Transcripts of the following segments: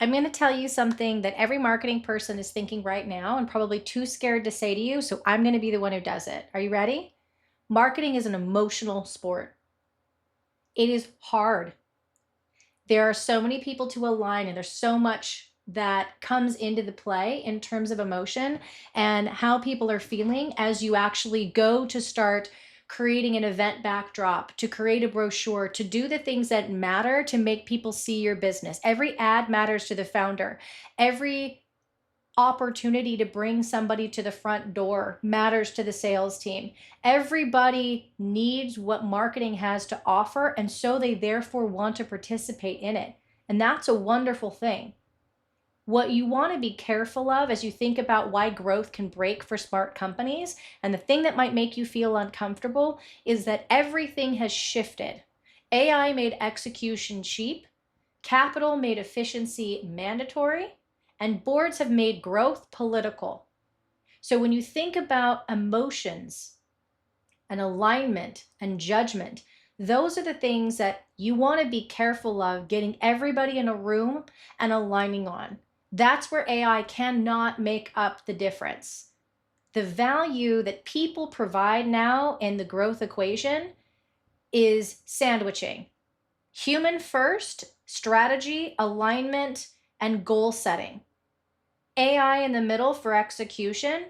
I'm going to tell you something that every marketing person is thinking right now and probably too scared to say to you. So I'm going to be the one who does it. Are you ready? Marketing is an emotional sport. It is hard. There are so many people to align, and there's so much that comes into the play in terms of emotion and how people are feeling as you actually go to start creating an event backdrop, to create a brochure, to do the things that matter to make people see your business. Every ad matters to the founder. Every opportunity to bring somebody to the front door matters to the sales team. Everybody needs what marketing has to offer, and so they therefore want to participate in it. And that's a wonderful thing. What you want to be careful of as you think about why growth can break for smart companies, and the thing that might make you feel uncomfortable, is that everything has shifted. AI made execution cheap, capital made efficiency mandatory, and boards have made growth political. So when you think about emotions and alignment and judgment, those are the things that you want to be careful of getting everybody in a room and aligning on. That's where AI cannot make up the difference. The value that people provide now in the growth equation is sandwiching. Human first, strategy, alignment, and goal setting. AI in the middle for execution,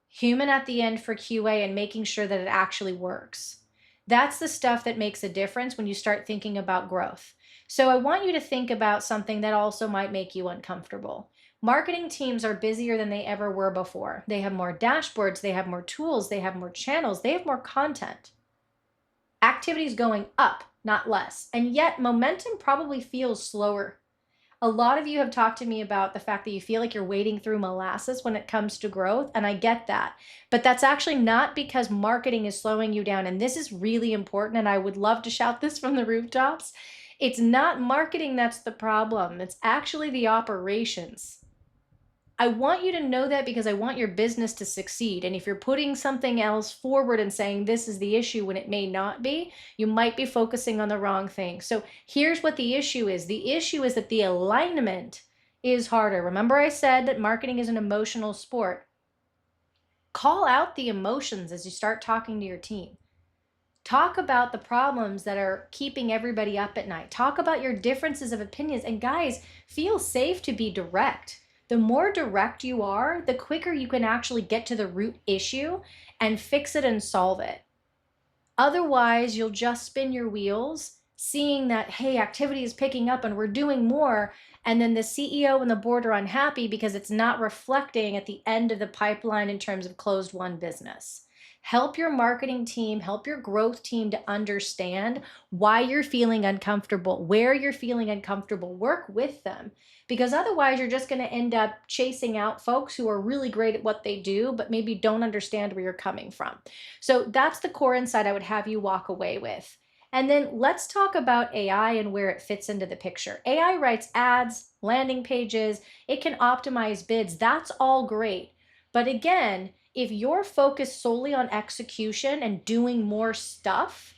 human at the end for QA and making sure that it actually works. That's the stuff that makes a difference when you start thinking about growth. So I want you to think about something that also might make you uncomfortable. Marketing teams are busier than they ever were before. They have more dashboards, they have more tools, they have more channels, they have more content. Activity is going up, not less. And yet momentum probably feels slower. A lot of you have talked to me about the fact that you feel like you're wading through molasses when it comes to growth, and I get that. But that's actually not because marketing is slowing you down, and this is really important, and I would love to shout this from the rooftops. It's not marketing that's the problem. It's actually the operations. I want you to know that because I want your business to succeed. And if you're putting something else forward and saying this is the issue when it may not be, you might be focusing on the wrong thing. So here's what the issue is. The issue is that the alignment is harder. Remember I said that marketing is an emotional sport. Call out the emotions as you start talking to your team. Talk about the problems that are keeping everybody up at night. Talk about your differences of opinions. And guys, feel safe to be direct. The more direct you are, the quicker you can actually get to the root issue and fix it and solve it. Otherwise, you'll just spin your wheels, seeing that, hey, activity is picking up and we're doing more. And then the CEO and the board are unhappy because it's not reflecting at the end of the pipeline in terms of closed won business. Help your marketing team, help your growth team to understand why you're feeling uncomfortable, where you're feeling uncomfortable. Work with them, because otherwise you're just going to end up chasing out folks who are really great at what they do, but maybe don't understand where you're coming from. So that's the core insight I would have you walk away with. And then let's talk about AI and where it fits into the picture. AI writes ads, landing pages, it can optimize bids. That's all great. But again, if you're focused solely on execution and doing more stuff,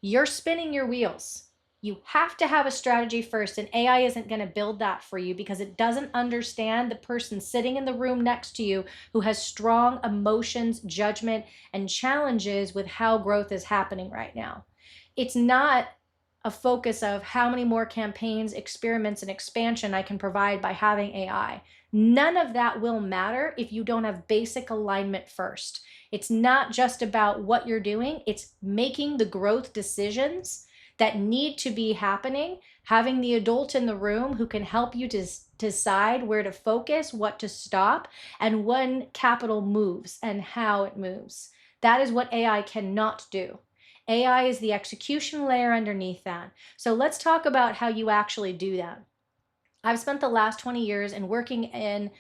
you're spinning your wheels. You have to have a strategy first, and AI isn't going to build that for you because it doesn't understand the person sitting in the room next to you who has strong emotions, judgment, and challenges with how growth is happening right now. It's not a focus of how many more campaigns, experiments, and expansion I can provide by having AI. None of that will matter if you don't have basic alignment first. It's not just about what you're doing, it's making the growth decisions that need to be happening, having the adult in the room who can help you to decide where to focus, what to stop, and when capital moves and how it moves. That is what AI cannot do. AI is the execution layer underneath that. So let's talk about how you actually do that. I've spent the last 20 years in working in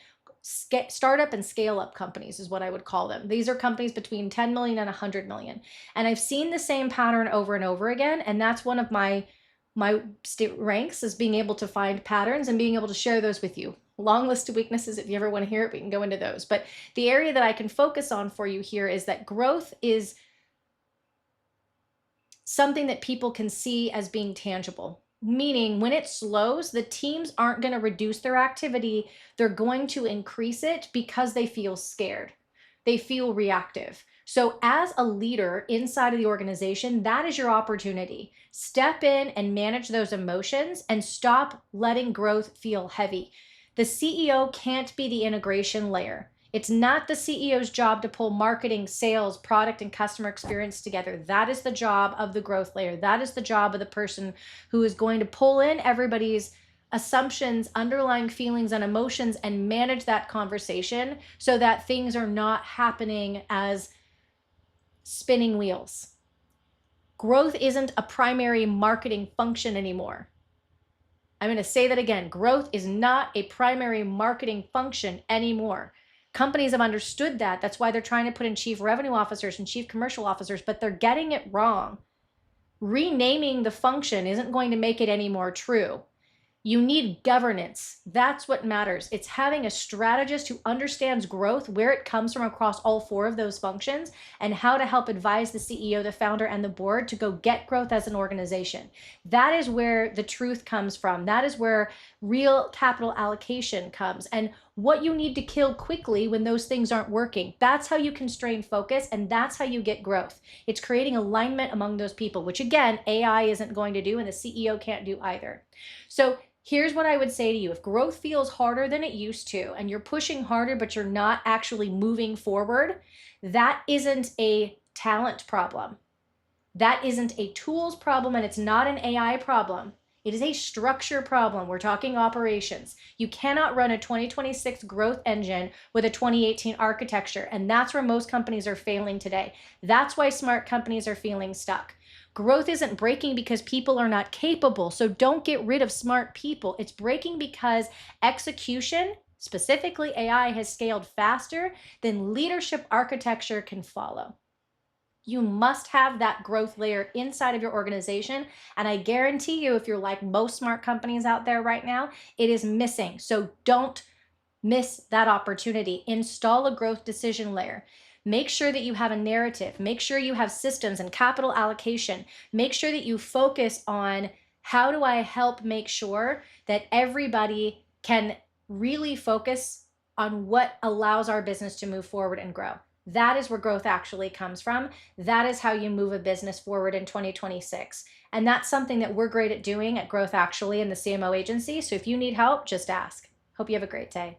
startup and scale up companies is what I would call them. These are companies between 10 million and 100 million. And I've seen the same pattern over and over again. And that's one of my ranks, is being able to find patterns and being able to share those with you. Long list of weaknesses. If you ever want to hear it, we can go into those. But the area that I can focus on for you here is that growth is something that people can see as being tangible. Meaning when it slows, the teams aren't going to reduce their activity. They're going to increase it because they feel scared. They feel reactive. So, as a leader inside of the organization, that is your opportunity. Step in and manage those emotions and stop letting growth feel heavy. The CEO can't be the integration layer. It's not the CEO's job to pull marketing, sales, product, and customer experience together. That is the job of the growth layer. That is the job of the person who is going to pull in everybody's assumptions, underlying feelings, and emotions and manage that conversation so that things are not happening as spinning wheels. Growth isn't a primary marketing function anymore. I'm going to say that again. Growth is not a primary marketing function anymore. Companies have understood that. That's why they're trying to put in chief revenue officers and chief commercial officers, but they're getting it wrong. Renaming the function isn't going to make it any more true. You need governance. That's what matters. It's having a strategist who understands growth, where it comes from across all four of those functions, and how to help advise the CEO, the founder, and the board to go get growth as an organization. That is where the truth comes from. That is where real capital allocation comes. And what you need to kill quickly when those things aren't working. That's how you constrain focus, and that's how you get growth. It's creating alignment among those people, which again, AI isn't going to do, and the CEO can't do either. So here's what I would say to you. If growth feels harder than it used to, and you're pushing harder, but you're not actually moving forward, that isn't a talent problem. That isn't a tools problem, and it's not an AI problem. It is a structure problem. We're talking operations. You cannot run a 2026 growth engine with a 2018 architecture, and that's where most companies are failing today. That's why smart companies are feeling stuck. Growth isn't breaking because people are not capable, so don't get rid of smart people. It's breaking because execution, specifically AI, has scaled faster than leadership architecture can follow. You must have that growth layer inside of your organization. And I guarantee you, if you're like most smart companies out there right now, it is missing. So don't miss that opportunity. Install a growth decision layer. Make sure that you have a narrative. Make sure you have systems and capital allocation. Make sure that you focus on how do I help make sure that everybody can really focus on what allows our business to move forward and grow. That is where growth actually comes from. That is how you move a business forward in 2026. And that's something that we're great at doing at Growth Actually in the CMO agency. So if you need help, just ask. Hope you have a great day.